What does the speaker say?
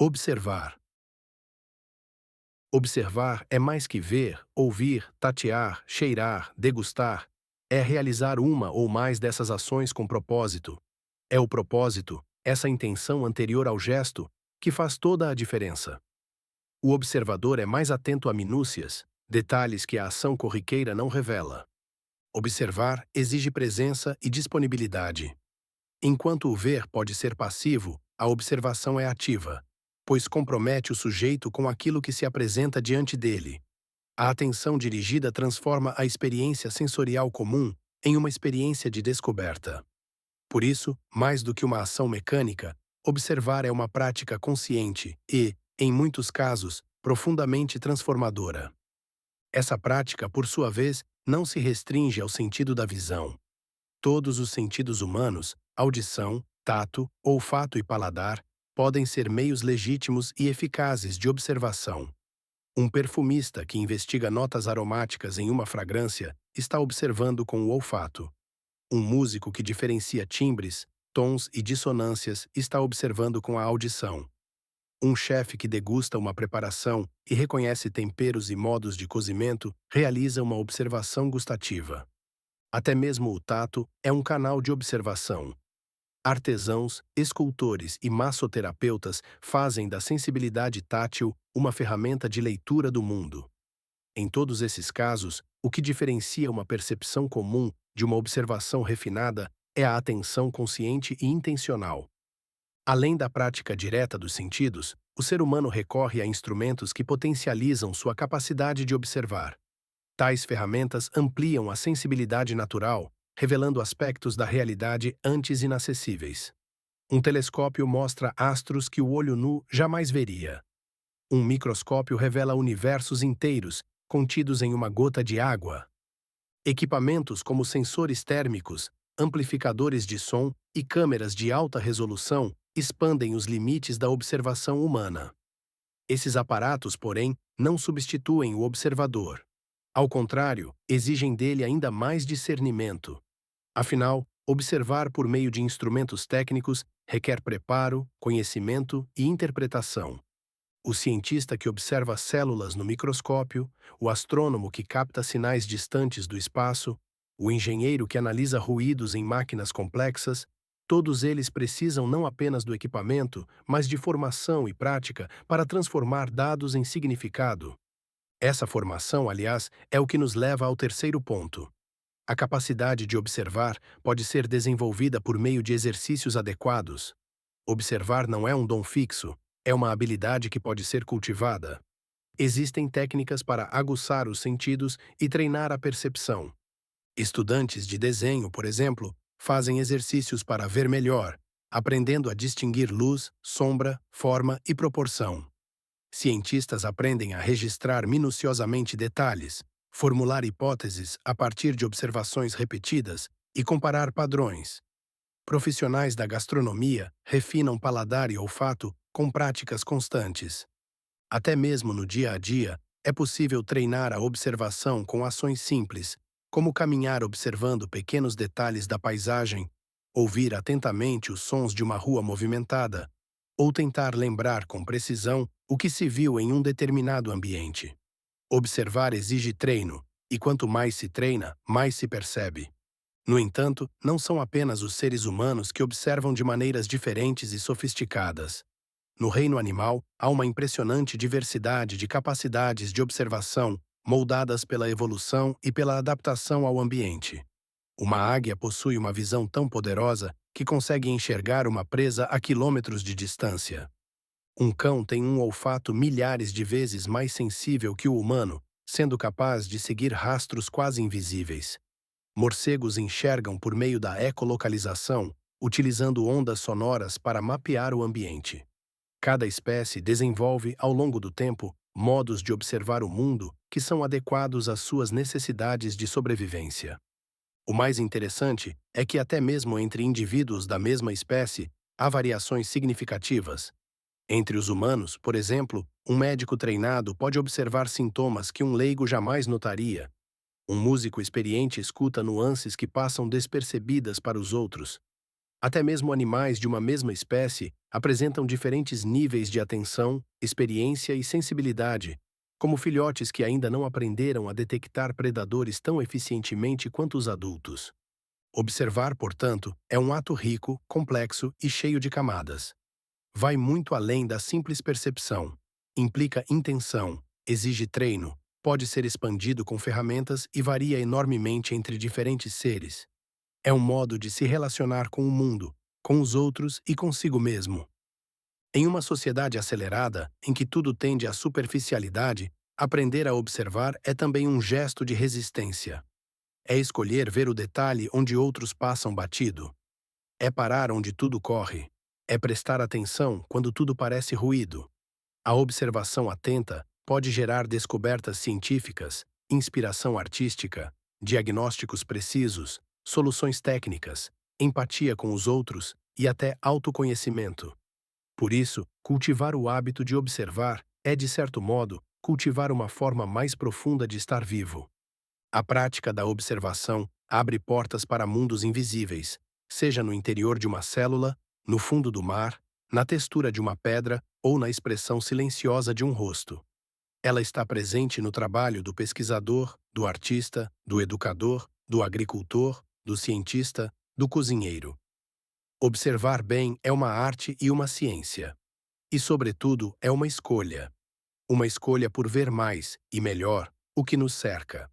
Observar. Observar é mais que ver, ouvir, tatear, cheirar, degustar. É realizar uma ou mais dessas ações com propósito. É o propósito, essa intenção anterior ao gesto, que faz toda a diferença. O observador é mais atento a minúcias, detalhes que a ação corriqueira não revela. Observar exige presença e disponibilidade. Enquanto o ver pode ser passivo, a observação é ativa, pois compromete o sujeito com aquilo que se apresenta diante dele. A atenção dirigida transforma a experiência sensorial comum em uma experiência de descoberta. Por isso, mais do que uma ação mecânica, observar é uma prática consciente e, em muitos casos, profundamente transformadora. Essa prática, por sua vez, não se restringe ao sentido da visão. Todos os sentidos humanos, audição, tato, olfato e paladar, podem ser meios legítimos e eficazes de observação. Um perfumista que investiga notas aromáticas em uma fragrância está observando com o olfato. Um músico que diferencia timbres, tons e dissonâncias está observando com a audição. Um chefe que degusta uma preparação e reconhece temperos e modos de cozimento realiza uma observação gustativa. Até mesmo o tato é um canal de observação. Artesãos, escultores e massoterapeutas fazem da sensibilidade tátil uma ferramenta de leitura do mundo. Em todos esses casos, o que diferencia uma percepção comum de uma observação refinada é a atenção consciente e intencional. Além da prática direta dos sentidos, o ser humano recorre a instrumentos que potencializam sua capacidade de observar. Tais ferramentas ampliam a sensibilidade natural, revelando aspectos da realidade antes inacessíveis. Um telescópio mostra astros que o olho nu jamais veria. Um microscópio revela universos inteiros, contidos em uma gota de água. Equipamentos como sensores térmicos, amplificadores de som e câmeras de alta resolução expandem os limites da observação humana. Esses aparatos, porém, não substituem o observador. Ao contrário, exigem dele ainda mais discernimento. Afinal, observar por meio de instrumentos técnicos requer preparo, conhecimento e interpretação. O cientista que observa células no microscópio, o astrônomo que capta sinais distantes do espaço, o engenheiro que analisa ruídos em máquinas complexas, todos eles precisam não apenas do equipamento, mas de formação e prática para transformar dados em significado. Essa formação, aliás, é o que nos leva ao terceiro ponto. A capacidade de observar pode ser desenvolvida por meio de exercícios adequados. Observar não é um dom fixo, é uma habilidade que pode ser cultivada. Existem técnicas para aguçar os sentidos e treinar a percepção. Estudantes de desenho, por exemplo, fazem exercícios para ver melhor, aprendendo a distinguir luz, sombra, forma e proporção. Cientistas aprendem a registrar minuciosamente detalhes, formular hipóteses a partir de observações repetidas e comparar padrões. Profissionais da gastronomia refinam paladar e olfato com práticas constantes. Até mesmo no dia a dia, é possível treinar a observação com ações simples, como caminhar observando pequenos detalhes da paisagem, ouvir atentamente os sons de uma rua movimentada, ou tentar lembrar com precisão o que se viu em um determinado ambiente. Observar exige treino, e quanto mais se treina, mais se percebe. No entanto, não são apenas os seres humanos que observam de maneiras diferentes e sofisticadas. No reino animal, há uma impressionante diversidade de capacidades de observação, moldadas pela evolução e pela adaptação ao ambiente. Uma águia possui uma visão tão poderosa que consegue enxergar uma presa a quilômetros de distância. Um cão tem um olfato milhares de vezes mais sensível que o humano, sendo capaz de seguir rastros quase invisíveis. Morcegos enxergam por meio da ecolocalização, utilizando ondas sonoras para mapear o ambiente. Cada espécie desenvolve, ao longo do tempo, modos de observar o mundo que são adequados às suas necessidades de sobrevivência. O mais interessante é que até mesmo entre indivíduos da mesma espécie, há variações significativas. Entre os humanos, por exemplo, um médico treinado pode observar sintomas que um leigo jamais notaria. Um músico experiente escuta nuances que passam despercebidas para os outros. Até mesmo animais de uma mesma espécie apresentam diferentes níveis de atenção, experiência e sensibilidade, como filhotes que ainda não aprenderam a detectar predadores tão eficientemente quanto os adultos. Observar, portanto, é um ato rico, complexo e cheio de camadas. Vai muito além da simples percepção. Implica intenção, exige treino, pode ser expandido com ferramentas e varia enormemente entre diferentes seres. É um modo de se relacionar com o mundo, com os outros e consigo mesmo. Em uma sociedade acelerada, em que tudo tende à superficialidade, aprender a observar é também um gesto de resistência. É escolher ver o detalhe onde outros passam batido. É parar onde tudo corre. É prestar atenção quando tudo parece ruído. A observação atenta pode gerar descobertas científicas, inspiração artística, diagnósticos precisos, soluções técnicas, empatia com os outros e até autoconhecimento. Por isso, cultivar o hábito de observar é, de certo modo, cultivar uma forma mais profunda de estar vivo. A prática da observação abre portas para mundos invisíveis, seja no interior de uma célula, no fundo do mar, na textura de uma pedra ou na expressão silenciosa de um rosto. Ela está presente no trabalho do pesquisador, do artista, do educador, do agricultor, do cientista, do cozinheiro. Observar bem é uma arte e uma ciência. E, sobretudo, é uma escolha. Uma escolha por ver mais e melhor o que nos cerca.